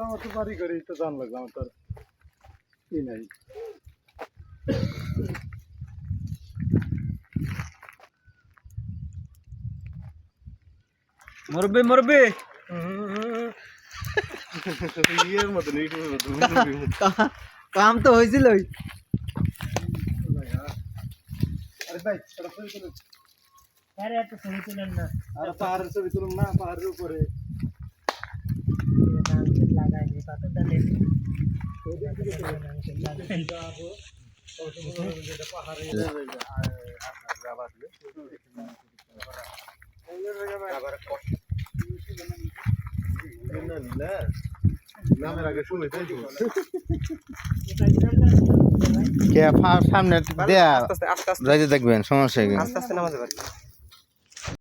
আমার তো বাড়ি করে তো জান লাগলো আমার তো কি নাই মুরব্বি মুরব্বি ইয়ের মতন কাম তো হয়েছিলই। আরে ভাই এটা ছবি তুলুন। আরে এত ছবি তুলেন না। আরে পাহাড়ের ছবি তুলুন না, পাহাড়ের উপরে লাগাই পাতা ডালে নামের আগে শুনে তাই সামনে দেয়া দেখবেন সমস্যা কি আস্তে আস্তে নামাতে পারি।